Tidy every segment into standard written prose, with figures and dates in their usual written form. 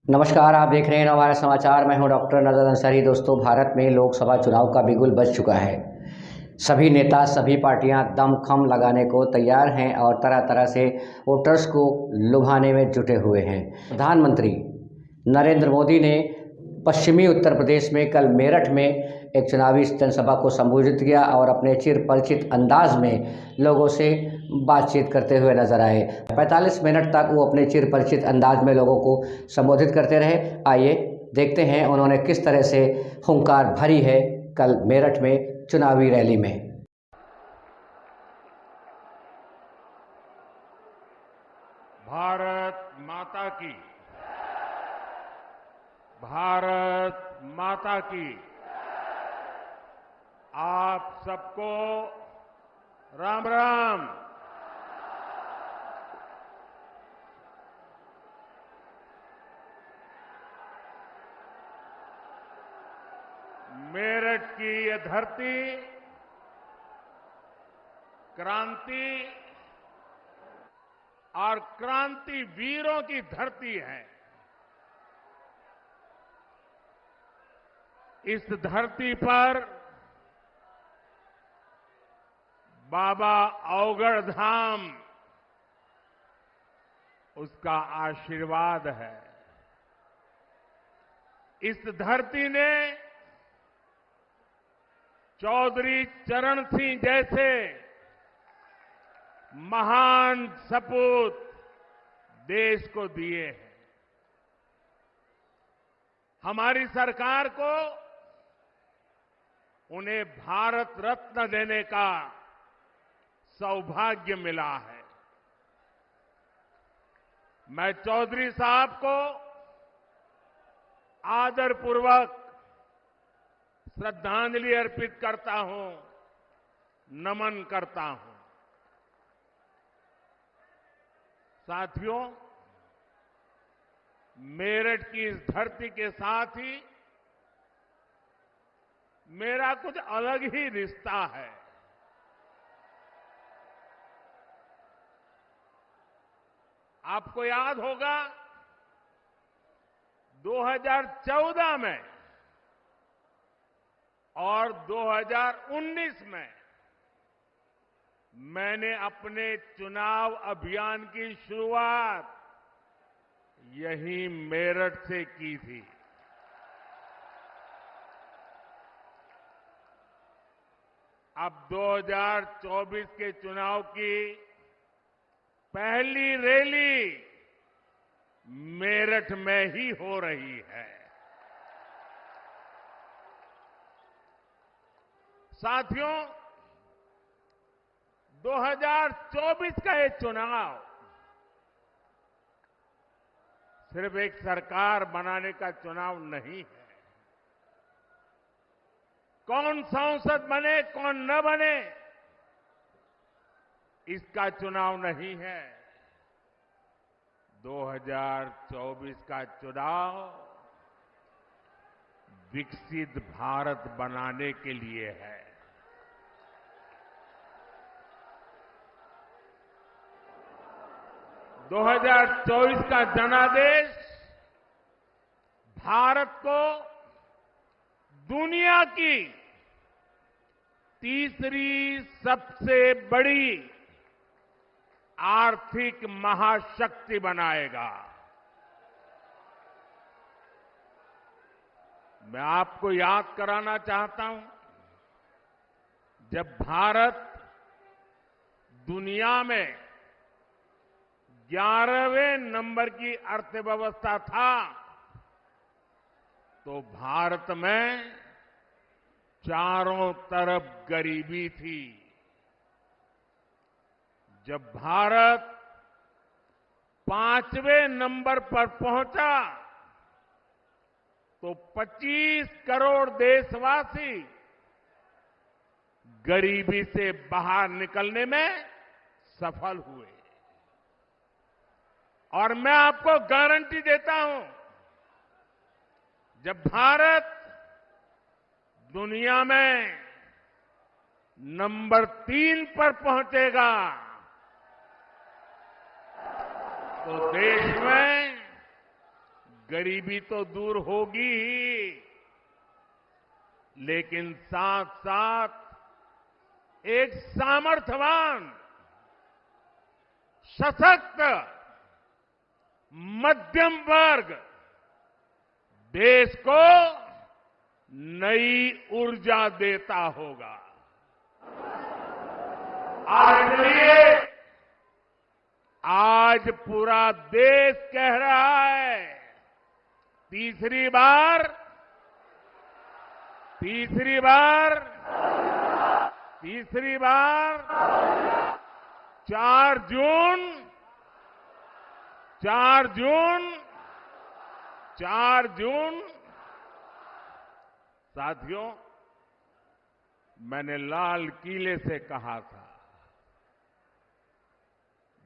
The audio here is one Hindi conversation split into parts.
नमस्कार, आप देख रहे हैं हमारा समाचार। मैं हूं डॉक्टर नजर अंसारी। दोस्तों, भारत में लोकसभा चुनाव का बिगुल बज चुका है। सभी नेता, सभी पार्टियां दमखम लगाने को तैयार हैं और तरह तरह से वोटर्स को लुभाने में जुटे हुए हैं। प्रधानमंत्री नरेंद्र मोदी ने पश्चिमी उत्तर प्रदेश में कल मेरठ में एक चुनावी जनसभा को संबोधित किया और अपने चिर परिचित अंदाज में लोगों से बातचीत करते हुए नजर आए। 45 मिनट तक वो अपने चिर परिचित अंदाज में लोगों को संबोधित करते रहे। आइए देखते हैं उन्होंने किस तरह से हुंकार भरी है कल मेरठ में चुनावी रैली में। भारत माता की, भारत माता की। आप सबको राम राम। मेरठ की ये धरती क्रांति और क्रांति वीरों की धरती है। इस धरती पर बाबा अवगढ़ धाम उसका आशीर्वाद है। इस धरती ने चौधरी चरण सिंह जैसे महान सपूत देश को दिए हैं। हमारी सरकार को उन्हें भारत रत्न देने का सौभाग्य मिला है। मैं चौधरी साहब को आदरपूर्वक श्रद्धांजलि अर्पित करता हूं, नमन करता हूं। साथियों, मेरठ की इस धरती के साथ ही मेरा कुछ अलग ही रिश्ता है। आपको याद होगा 2014 में और 2019 में मैंने अपने चुनाव अभियान की शुरुआत यही मेरठ से की थी। अब 2024 के चुनाव की पहली रैली मेरठ में ही हो रही है। साथियों, 2024 का ये चुनाव सिर्फ एक सरकार बनाने का चुनाव नहीं है। कौन सांसद बने, कौन न बने, इसका चुनाव नहीं है। 2024 का चुनाव विकसित भारत बनाने के लिए है। 2024 का जनादेश भारत को दुनिया की तीसरी सबसे बड़ी आर्थिक महाशक्ति बनाएगा। मैं आपको याद कराना चाहता हूं, जब भारत दुनिया में 11वें नंबर की अर्थव्यवस्था था, तो भारत में चारों तरफ गरीबी थी। जब भारत 5वें नंबर पर पहुंचा, तो 25 करोड़ देशवासी गरीबी से बाहर निकलने में सफल हुए। और मैं आपको गारंटी देता हूं, जब भारत दुनिया में नंबर 3 पर पहुंचेगा, तो देश में गरीबी तो दूर होगी ही, लेकिन साथ साथ एक सामर्थ्यवान, सशक्त मध्यम वर्ग देश को नई ऊर्जा देता होगा। और इसलिए आज पूरा देश कह रहा है, तीसरी बार 4 जून। साथियों, मैंने लाल किले से कहा था,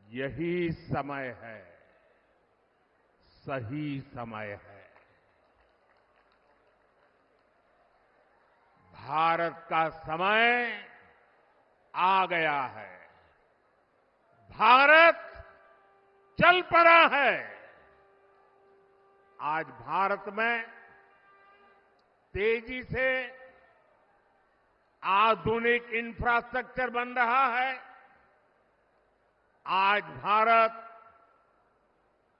यही समय है, सही समय है। भारत का समय आ गया है। भारत चल पड़ा है। आज भारत में तेजी से आधुनिक इंफ्रास्ट्रक्चर बन रहा है। आज भारत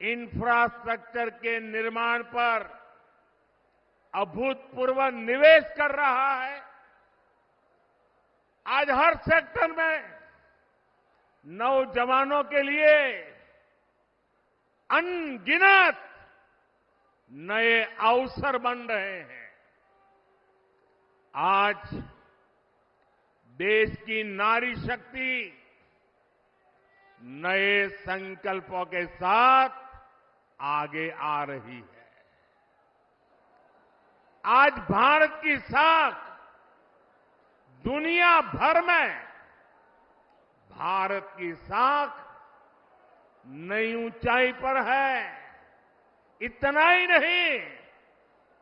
इंफ्रास्ट्रक्चर के निर्माण पर अभूतपूर्व निवेश कर रहा है। आज हर सेक्टर में नौजवानों के लिए अनगिनत नए अवसर बन रहे हैं। आज देश की नारी शक्ति नए संकल्पों के साथ आगे आ रही है। आज भारत की साख दुनिया भर में, भारत की साख नई ऊंचाई पर है। इतना ही नहीं,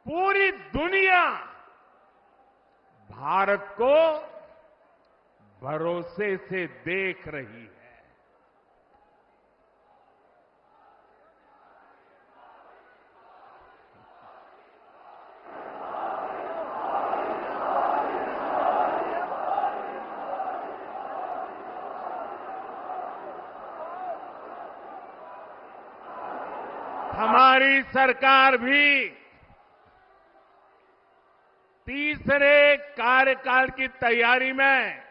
पूरी दुनिया भारत को भरोसे से देख रही है। हमारी सरकार भी तीसरे कार्यकाल की तैयारी में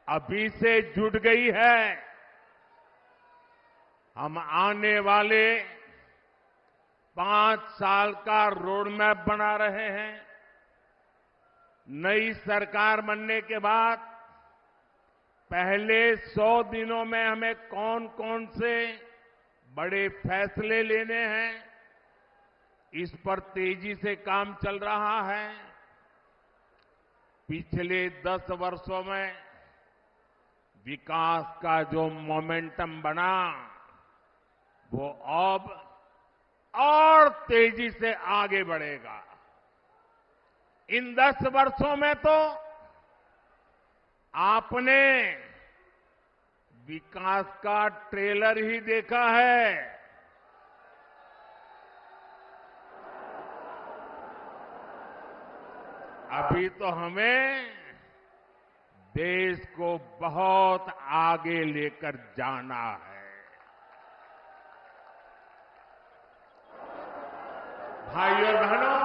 अभी से जुट गई है। हम आने वाले 5 साल का रोड मैप बना रहे हैं। नई सरकार बनने के बाद पहले 100 दिनों में हमें कौन कौन से बड़े फैसले लेने हैं, इस पर तेजी से काम चल रहा है। पिछले 10 वर्षों में विकास का जो मोमेंटम बना, वो अब और तेजी से आगे बढ़ेगा। इन 10 वर्षों में तो आपने विकास का ट्रेलर ही देखा है। अभी तो हमें देश को बहुत आगे लेकर जाना है। भाइयों और बहनों,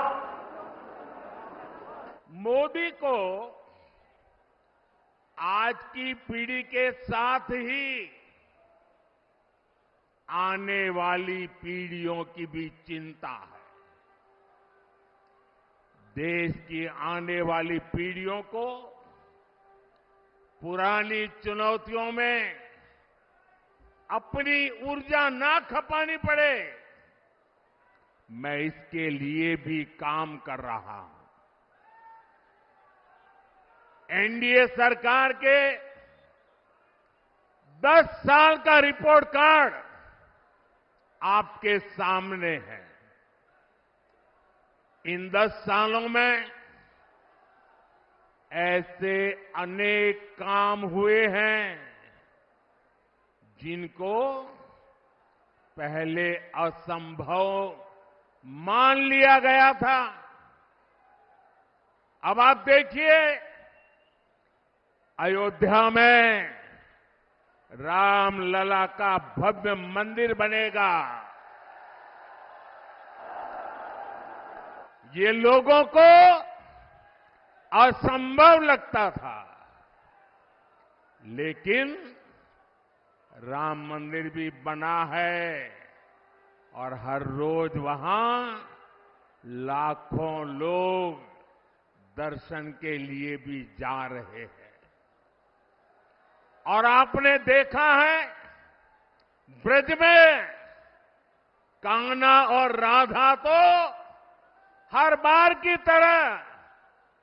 मोदी को आज की पीढ़ी के साथ ही आने वाली पीढ़ियों की भी चिंता है। देश की आने वाली पीढ़ियों को पुरानी चुनौतियों में अपनी ऊर्जा ना खपानी पड़े, मैं इसके लिए भी काम कर रहा हूं। एनडीए सरकार के 10 साल का रिपोर्ट कार्ड आपके सामने है। इन 10 सालों में ऐसे अनेक काम हुए हैं जिनको पहले असंभव मान लिया गया था। अब आप देखिए, अयोध्या में रामलला का भव्य मंदिर बनेगा। ये लोगों को असंभव लगता था, लेकिन राम मंदिर भी बना है और हर रोज वहां लाखों लोग दर्शन के लिए भी जा रहे हैं। और आपने देखा है, ब्रज में कान्हा और राधा तो हर बार की तरह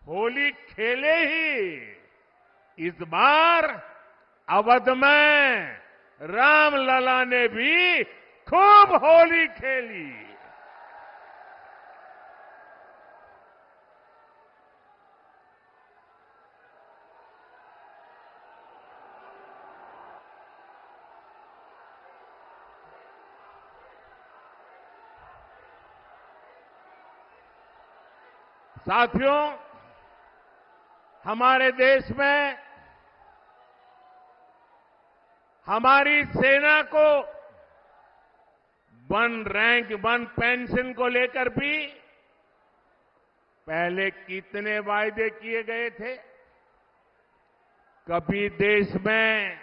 होली खेले ही। इस बार अवध में रामलला ने भी खूब होली खेली। साथियों, हमारे देश में हमारी सेना को वन रैंक वन पेंशन को लेकर भी पहले कितने वायदे किए गए थे। कभी देश में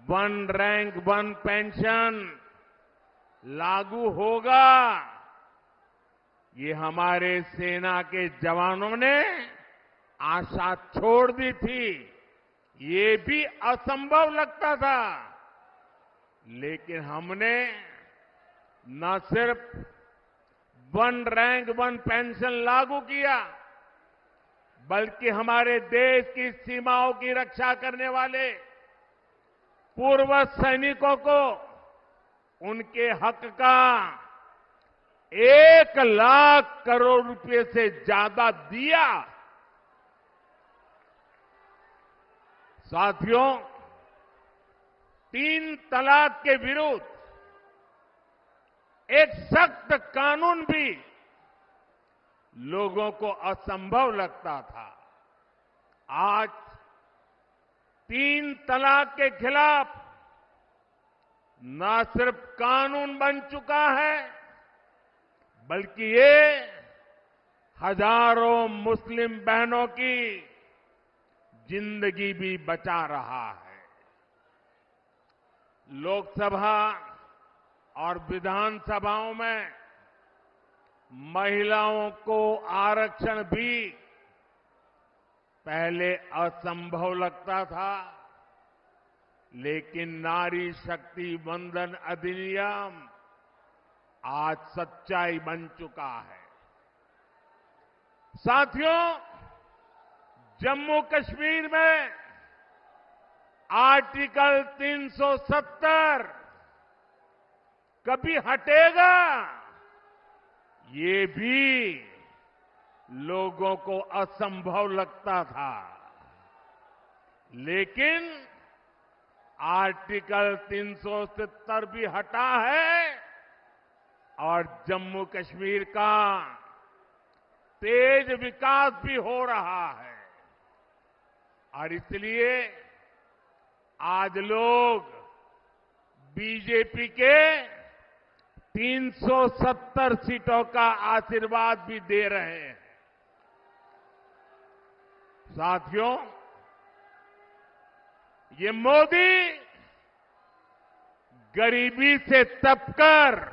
वन रैंक वन पेंशन लागू होगा, ये हमारे सेना के जवानों ने आशा छोड़ दी थी। ये भी असंभव लगता था, लेकिन हमने न सिर्फ वन रैंक वन पेंशन लागू किया, बल्कि हमारे देश की सीमाओं की रक्षा करने वाले पूर्व सैनिकों को उनके हक का 1,00,000 करोड़ रुपए से ज्यादा दिया। साथियों, 3 तलाक के विरुद्ध एक सख्त कानून भी लोगों को असंभव लगता था। आज 3 तलाक के खिलाफ न सिर्फ कानून बन चुका है, बल्कि ये हजारों मुस्लिम बहनों की जिंदगी भी बचा रहा है। लोकसभा और विधानसभाओं में महिलाओं को आरक्षण भी पहले असंभव लगता था, लेकिन नारी शक्ति वंदन अधिनियम आज सच्चाई बन चुका है। साथियों, जम्मू कश्मीर में आर्टिकल 370 कभी हटेगा, ये भी लोगों को असंभव लगता था, लेकिन आर्टिकल 370 भी हटा है और जम्मू कश्मीर का तेज विकास भी हो रहा है। और इसलिए आज लोग बीजेपी के 370 सीटों का आशीर्वाद भी दे रहे हैं। साथियों, ये मोदी गरीबी से तपकर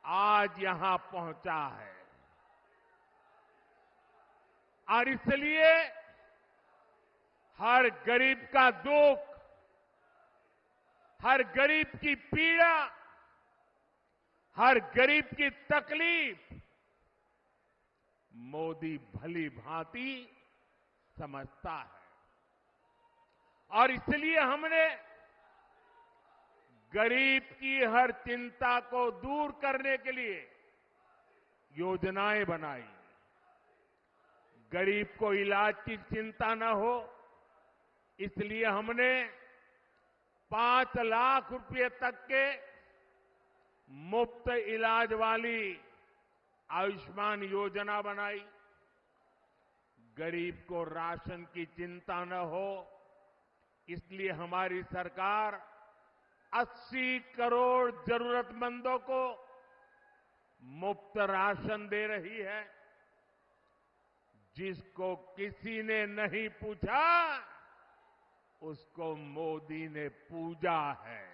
आज यहां पहुंचा है और इसलिए हर गरीब का दुख, हर गरीब की पीड़ा, हर गरीब की तकलीफ मोदी भली भांति समझता है। और इसलिए हमने गरीब की हर चिंता को दूर करने के लिए योजनाएं बनाई। गरीब को इलाज की चिंता न हो, इसलिए हमने 5 लाख रुपए तक के मुफ्त इलाज वाली आयुष्मान योजना बनाई। गरीब को राशन की चिंता न हो, इसलिए हमारी सरकार 80 करोड़ जरूरतमंदों को मुफ्त राशन दे रही है। जिसको किसी ने नहीं पूछा, उसको मोदी ने पूजा है।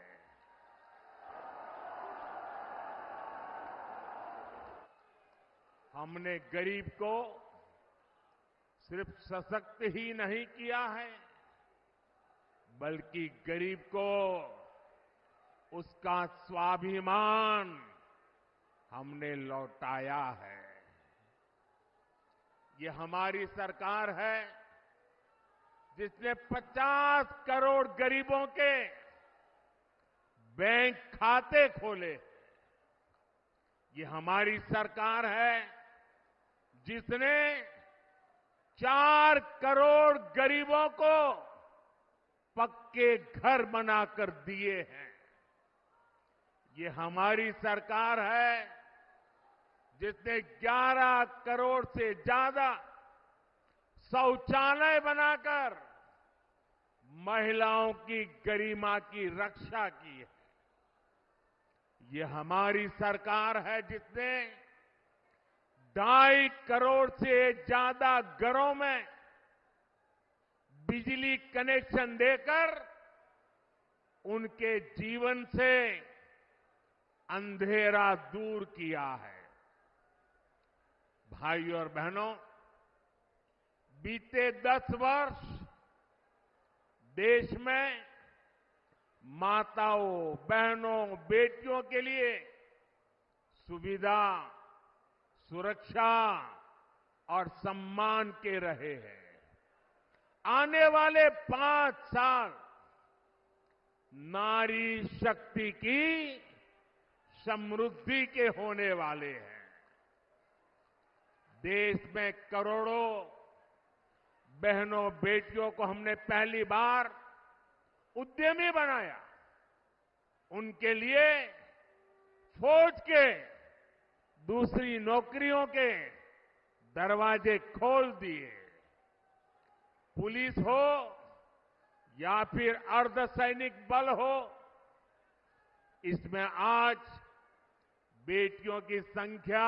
हमने गरीब को सिर्फ सशक्त ही नहीं किया है, बल्कि गरीब को उसका स्वाभिमान हमने लौटाया है। ये हमारी सरकार है जिसने 50 करोड़ गरीबों के बैंक खाते खोले। ये हमारी सरकार है जिसने 4 करोड़ गरीबों को पक्के घर बनाकर दिए हैं। ये हमारी सरकार है जिसने 11 करोड़ से ज्यादा शौचालय बनाकर महिलाओं की गरिमा की रक्षा की है। ये हमारी सरकार है जिसने 2.5 करोड़ से ज्यादा घरों में बिजली कनेक्शन देकर उनके जीवन से अंधेरा दूर किया है। भाइयों और बहनों, बीते 10 वर्ष देश में माताओं, बहनों, बेटियों के लिए सुविधा, सुरक्षा और सम्मान के रहे हैं। आने वाले 5 साल नारी शक्ति की समृद्धि के होने वाले हैं। देश में करोड़ों बहनों, बेटियों को हमने पहली बार उद्यमी बनाया। उनके लिए फौज के दूसरी नौकरियों के दरवाजे खोल दिए। पुलिस हो या फिर अर्धसैनिक बल हो, इसमें आज बेटियों की संख्या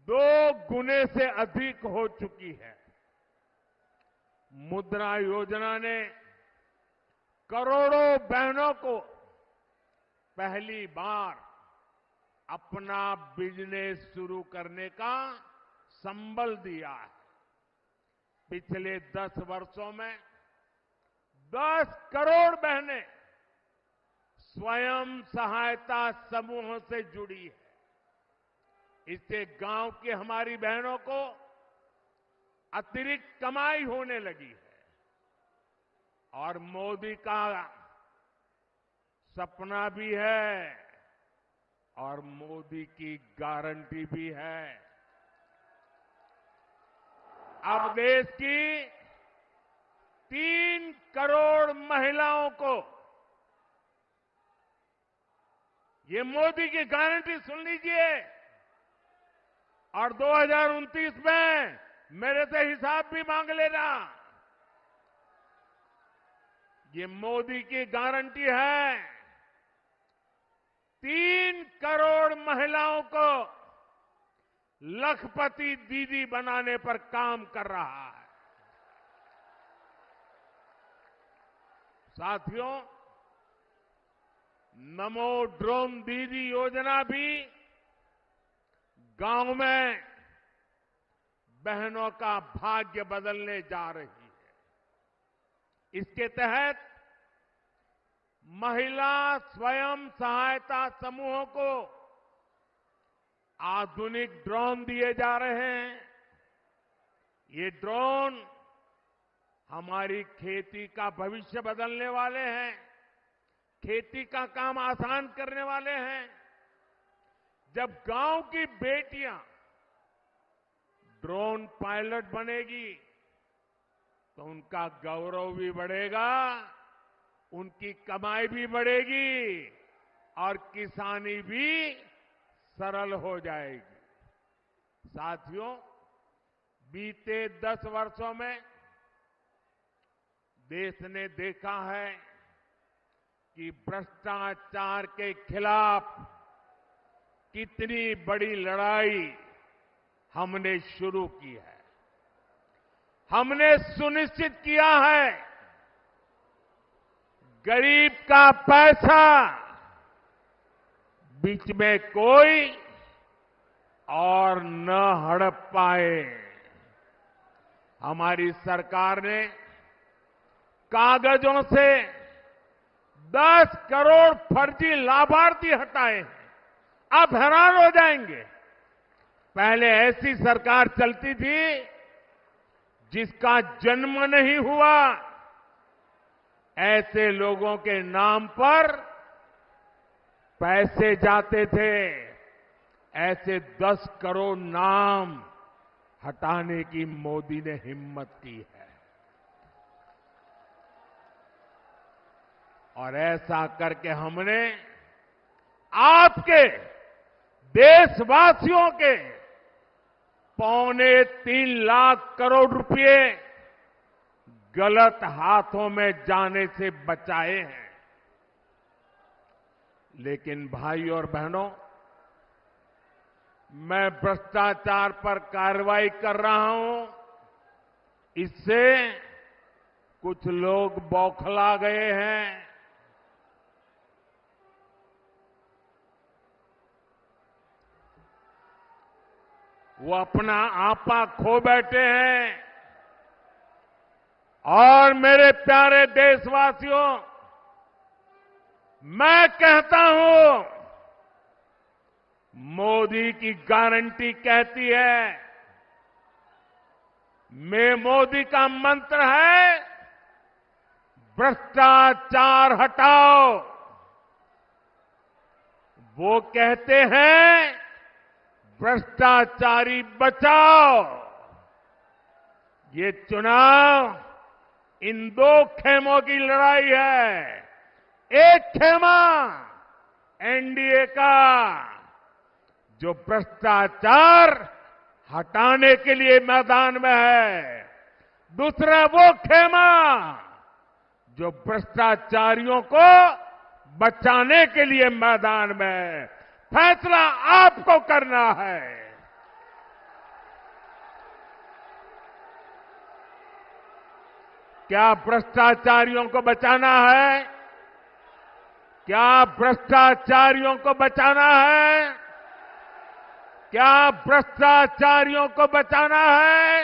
2 गुने से अधिक हो चुकी है। मुद्रा योजना ने करोड़ों बहनों को पहली बार अपना बिजनेस शुरू करने का संबल दिया है। पिछले 10 वर्षों में 10 करोड़ बहनें स्वयं सहायता समूहों से जुड़ी है। इससे गांव की हमारी बहनों को अतिरिक्त कमाई होने लगी है और मोदी का सपना भी है और मोदी की गारंटी भी है। अब देश की 3 करोड़ महिलाओं को ये मोदी की गारंटी सुन लीजिए और 2029 में मेरे से हिसाब भी मांग लेना। ये मोदी की गारंटी है। 3 करोड़ महिलाओं को लखपति दीदी बनाने पर काम कर रहा है। साथियों, नमो ड्रोन दीदी योजना भी गांव में बहनों का भाग्य बदलने जा रही है। इसके तहत महिला स्वयं सहायता समूहों को आधुनिक ड्रोन दिए जा रहे हैं। ये ड्रोन हमारी खेती का भविष्य बदलने वाले हैं, खेती का काम आसान करने वाले हैं। जब गांव की बेटियां ड्रोन पायलट बनेगी तो उनका गौरव भी बढ़ेगा, उनकी कमाई भी बढ़ेगी और किसानी भी सरल हो जाएगी। साथियों, बीते 10 वर्षों में देश ने देखा है कि भ्रष्टाचार के खिलाफ कितनी बड़ी लड़ाई हमने शुरू की है। हमने सुनिश्चित किया है गरीब का पैसा बीच में कोई और न हड़प पाए। हमारी सरकार ने कागजों से 10 करोड़ फर्जी लाभार्थी हटाए हैं। आप हैरान हो जाएंगे, पहले ऐसी सरकार चलती थी जिसका जन्म नहीं हुआ, ऐसे लोगों के नाम पर पैसे जाते थे। ऐसे 10 करोड़ नाम हटाने की मोदी ने हिम्मत की है और ऐसा करके हमने आपके देशवासियों के 3.25 लाख करोड़ रुपए गलत हाथों में जाने से बचाए हैं। लेकिन भाई और बहनों, मैं भ्रष्टाचार पर कार्रवाई कर रहा हूं, इससे कुछ लोग बौखला गए हैं। वो अपना आपा खो बैठे हैं। और मेरे प्यारे देशवासियों, मैं कहता हूं, मोदी की गारंटी कहती है, मोदी का मंत्र है भ्रष्टाचार हटाओ। वो कहते हैं भ्रष्टाचारी बचाओ। ये चुनाव इन 2 खेमों की लड़ाई है। एक खेमा एनडीए का, जो भ्रष्टाचार हटाने के लिए मैदान में है। दूसरा वो खेमा जो भ्रष्टाचारियों को बचाने के लिए मैदान में है। फैसला आपको करना है। क्या भ्रष्टाचारियों को बचाना है? क्या भ्रष्टाचारियों को बचाना है? क्या भ्रष्टाचारियों को बचाना है?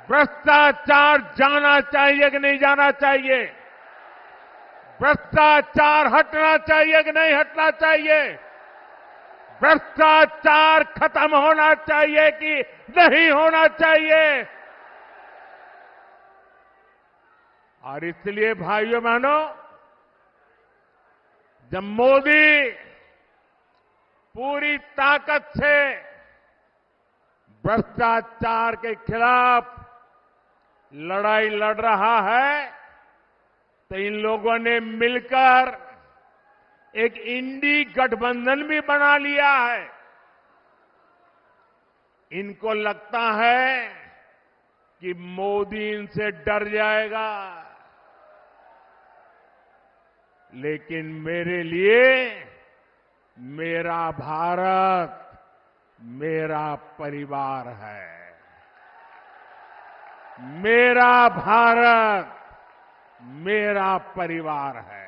भ्रष्टाचार जाना चाहिए कि नहीं जाना चाहिए? भ्रष्टाचार हटना चाहिए कि नहीं हटना चाहिए? भ्रष्टाचार खत्म होना चाहिए कि नहीं होना चाहिए? और इसलिए भाइयों बहनों, जब मोदी पूरी ताकत से भ्रष्टाचार के खिलाफ लड़ाई लड़ रहा है, तो इन लोगों ने मिलकर एक इंडी गठबंधन भी बना लिया है। इनको लगता है कि मोदी इनसे डर जाएगा, लेकिन मेरे लिए मेरा भारत मेरा परिवार है। मेरा भारत मेरा परिवार है।